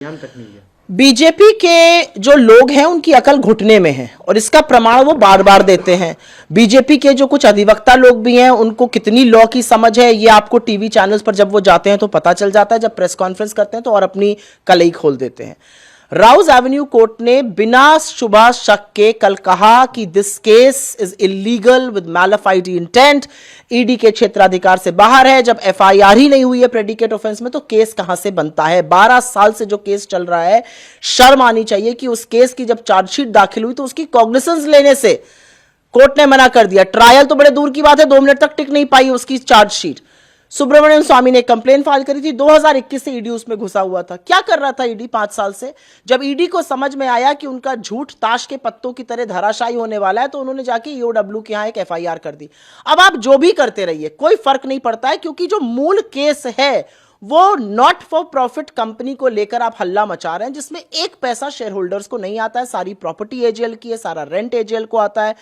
ध्यान तक नहीं है। बीजेपी के जो लोग हैं उनकी अकल घुटने में है और इसका प्रमाण वो बार बार देते हैं। बीजेपी के जो कुछ अधिवक्ता लोग भी हैं उनको कितनी लॉ की समझ है ये आपको टीवी चैनल्स पर जब वो जाते हैं तो पता चल जाता है, जब प्रेस कॉन्फ्रेंस करते हैं तो और अपनी कलई खोल देते हैं। राउज एवेन्यू कोर्ट ने बिना शुबा शक के कल कहा कि this case is illegal with malafide intent. ED के क्षेत्राधिकार से बाहर है। जब एफआईआर ही नहीं हुई है प्रेडिकेट ऑफेंस में तो केस कहां से बनता है? 12 साल से जो केस चल रहा है, शर्म आनी चाहिए कि उस केस की जब चार्जशीट दाखिल हुई तो उसकी कॉग्निसेंस लेने से कोर्ट ने मना कर दिया। ट्रायल तो बड़े दूर की बात है, 2 मिनट तक टिक नहीं पाई उसकी चार्जशीट। सुब्रमण्यम स्वामी ने कंप्लेन फाइल करी थी, 2021 से ईडी उसमें घुसा हुआ था। क्या कर रहा था ईडी 5 साल से? जब ईडी को समझ में आया कि उनका झूठ ताश के पत्तों की तरह धराशायी होने वाला है तो उन्होंने जाके ईओडब्ल्यू के यहां एक एफआईआर कर दी। अब आप जो भी करते रहिए, कोई फर्क नहीं पड़ता है, क्योंकि जो मूल केस है वो नॉट फॉर प्रॉफिट कंपनी को लेकर आप हल्ला मचा रहे हैं, जिसमें 1 पैसा शेयर होल्डर्स को नहीं आता है। सारी प्रॉपर्टी एजेएल की है, सारा रेंट एजेएल को आता है।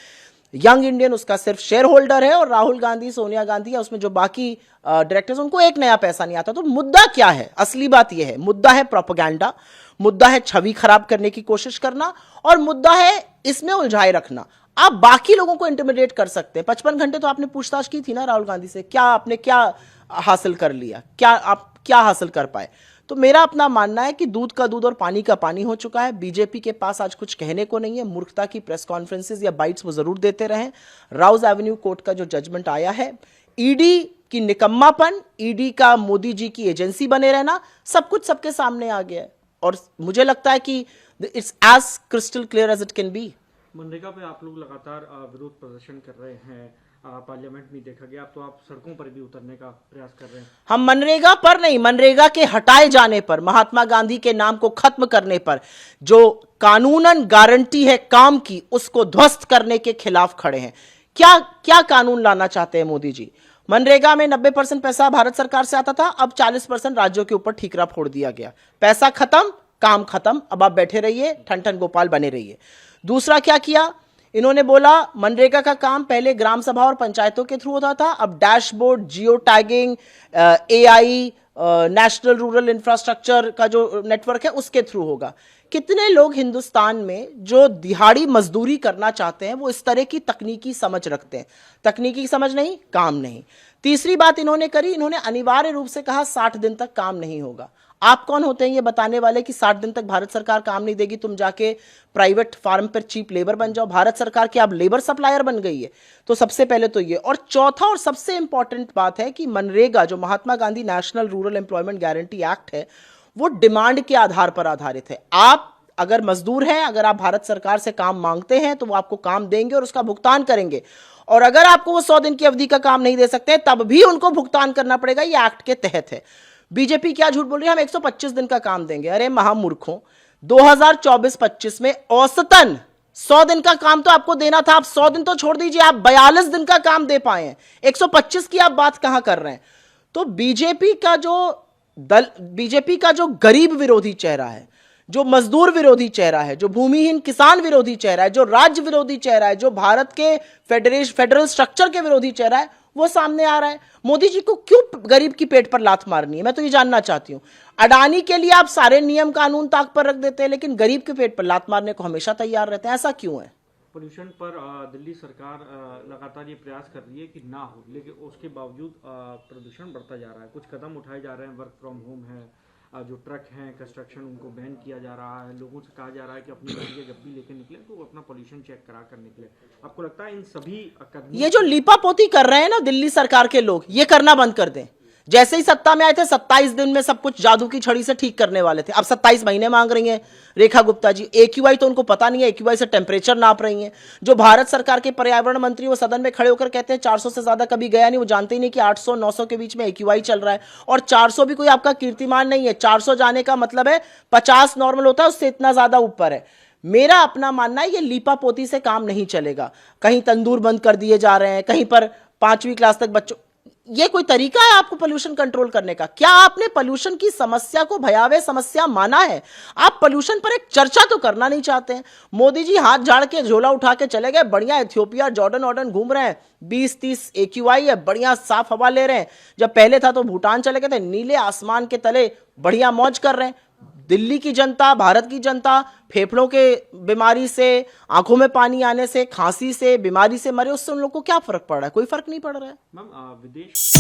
यंग इंडियन उसका सिर्फ शेयर होल्डर है और राहुल गांधी, सोनिया गांधी या उसमें जो बाकी डायरेक्टर्स उनको 1 नया पैसा नहीं आता। तो मुद्दा क्या है? असली बात यह है, मुद्दा है प्रोपेगेंडा, मुद्दा है छवि खराब करने की कोशिश करना और मुद्दा है इसमें उलझाए रखना। आप बाकी लोगों को इंटिमिडेट कर सकते हैं। 55 घंटे तो आपने पूछताछ की थी ना राहुल गांधी से, क्या आपने क्या हासिल कर लिया? क्या आप क्या हासिल कर पाए? तो मेरा अपना मानना है कि दूध का दूध और पानी का पानी हो चुका है। बीजेपी के पास आज कुछ कहने को नहीं है। मूर्खता की प्रेस कॉन्फ्रेंसेस या बाइट्स वो जरूर देते रहें। राउज एवेन्यू कोर्ट का जो जजमेंट आया है, ईडी की निकम्मापन, ईडी का मोदी जी की एजेंसी बने रहना, सब कुछ सबके सामने आ गया है और मुझे लगता है कि it's as crystal clear as it can be. मनरेगा पे आप लोग लगातार विरोध प्रदर्शन कर रहे हैं, पार्लियामेंट में देखा गया, अब तो आप सड़कों पर भी उतरने का प्रयास कर रहे हैं। हम मनरेगा पर नहीं, मनरेगा के हटाए जाने पर, महात्मा गांधी के नाम को खत्म करने पर, जो कानूनन गारंटी है काम की, उसको ध्वस्त करने के खिलाफ खड़े हैं। क्या क्या कानून लाना चाहते हैं मोदी जी? मनरेगा में 90% पैसा भारत सरकार से आता था, अब 40% राज्यों के ऊपर ठीकरा फोड़ दिया गया। पैसा खत्म, काम खत्म, अब आप बैठे रहिए, ठन ठन गोपाल बने रहिए। दूसरा क्या किया इन्होंने? बोला मनरेगा का काम पहले ग्राम सभा और पंचायतों के थ्रू होता था, अब dashboard, geo tagging, AI, national rural infrastructure का जो नेटवर्क है उसके थ्रू होगा। कितने लोग हिंदुस्तान में जो दिहाड़ी मजदूरी करना चाहते हैं वो इस तरह की तकनीकी समझ रखते हैं? तकनीकी समझ नहीं, काम नहीं। तीसरी बात इन्होंने करी, इन्होंने अनिवार्य रूप से कहा 60 दिन तक काम नहीं होगा। आप कौन होते हैं ये बताने वाले कि 60 दिन तक भारत सरकार काम नहीं देगी, तुम जाके प्राइवेट फार्म पर चीप लेबर बन जाओ? भारत सरकार की आप लेबर सप्लायर बन गई है। तो सबसे पहले तो ये, और चौथा और सबसे इंपॉर्टेंट बात है कि मनरेगा जो Mahatma Gandhi national rural employment guarantee act है वो डिमांड के आधार पर आधारित है। आप अगर मजदूर हैं, अगर आप भारत सरकार से काम मांगते हैं तो वो आपको काम देंगे और उसका भुगतान करेंगे, और अगर आपको वो 100 दिन की अवधि का काम नहीं दे सकते तब भी उनको भुगतान करना पड़ेगा। ये एक्ट के तहत है। बीजेपी क्या झूठ बोल रही है, हम 125 दिन का काम देंगे। अरे महामूर्खों, 2024-25 में औसतन 100 दिन का काम तो आपको देना था। आप 100 दिन तो छोड़ दीजिए, आप 42 दिन का काम दे पाए हैं। 125 की आप बात कहां कर रहे हैं? तो बीजेपी का जो गरीब विरोधी चेहरा है, जो मजदूर विरोधी चेहरा है, जो भूमिहीन किसान विरोधी चेहरा है, जो राज्य विरोधी चेहरा है, जो भारत के फेडरल स्ट्रक्चर के विरोधी चेहरा है, वो सामने आ रहा है। मोदी जी को क्यों गरीब की पेट पर लात मारनी है? मैं तो ये जानना चाहती हूं। अडानी के लिए आप सारे नियम कानून ताक पर रख देते हैं, लेकिन गरीब के पेट पर लात मारने को हमेशा तैयार रहते हैं। ऐसा क्यों है? पोल्यूशन पर दिल्ली सरकार लगातार ये प्रयास कर रही है कि ना हो, लेकिन उसके बावजूद प्रदूषण बढ़ता जा रहा है। कुछ कदम उठाए जा रहे हैं, वर्क फ्रॉम होम है, जो ट्रक हैं कंस्ट्रक्शन उनको बैन किया जा रहा है। लोगों से कहा जा रहा है कि अपनी गाड़ियाँ जब भी लेकर निकले तो अपना पोल्यूशन चेक करा कर निकले। आपको लगता है इन सभी ये जो लीपापोती कर रहे हैं ना दिल्ली सरकार के लोग, ये करना बंद कर दें। जैसे ही सत्ता में आए थे 27 दिन में सब कुछ जादू की छड़ी से ठीक करने वाले थे, अब 27 महीने मांग रही हैं रेखा गुप्ता जी। एक्यूआई तो उनको पता नहीं है, एक्यूआई से टेम्परेचर नाप रही हैं। जो भारत सरकार के पर्यावरण मंत्री वो सदन में खड़े होकर कहते हैं 400 से ज्यादा कभी गया नहीं। वो जानते ही नहीं कि 800-900 के बीच में एक्यूआई चल रहा है, और 400 भी कोई आपका कीर्तिमान नहीं है। 400 जाने का मतलब है 50 नॉर्मल होता है, उससे इतना ज्यादा ऊपर है। मेरा अपना मानना है ये लीपापोती से काम नहीं चलेगा। कहीं तंदूर बंद कर दिए जा रहे हैं, कहीं पर 5वीं क्लास तक बच्चों, ये कोई तरीका है आपको पोल्यूशन कंट्रोल करने का? क्या आपने पोल्यूशन की समस्या को भयावह समस्या माना है? आप पोल्यूशन पर एक चर्चा तो करना नहीं चाहते हैं। मोदी जी हाथ झाड़ के झोला उठा के चले गए, बढ़िया इथियोपिया जॉर्डन घूम रहे हैं, 20-30 एक्यूआई है, बढ़िया साफ हवा ले रहे हैं। जब पहले था तो भूटान चले गए थे, नीले आसमान के तले बढ़िया मौज कर रहे हैं। दिल्ली की जनता, भारत की जनता फेफड़ों के बीमारी से, आंखों में पानी आने से, खांसी से, बीमारी से मरे, उससे उन लोगों को क्या फर्क पड़ रहा है? कोई फर्क नहीं पड़ रहा है। मैम विदेश